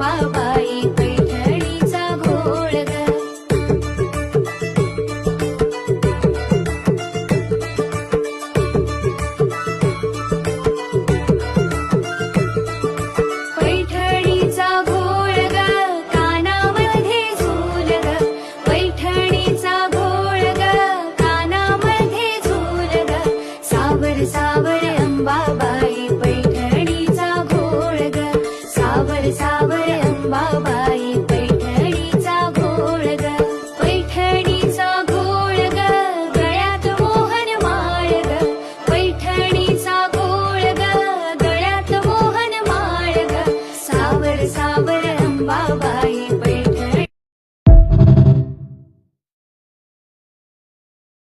अंबाबाई पैठणीचा घोळ ग. पैठणीचा घोळ ग, कानामध्ये झूल ग. पैठणीचा घोळ ग, कानामध्ये झूल ग. सावर सावर अंबाबाई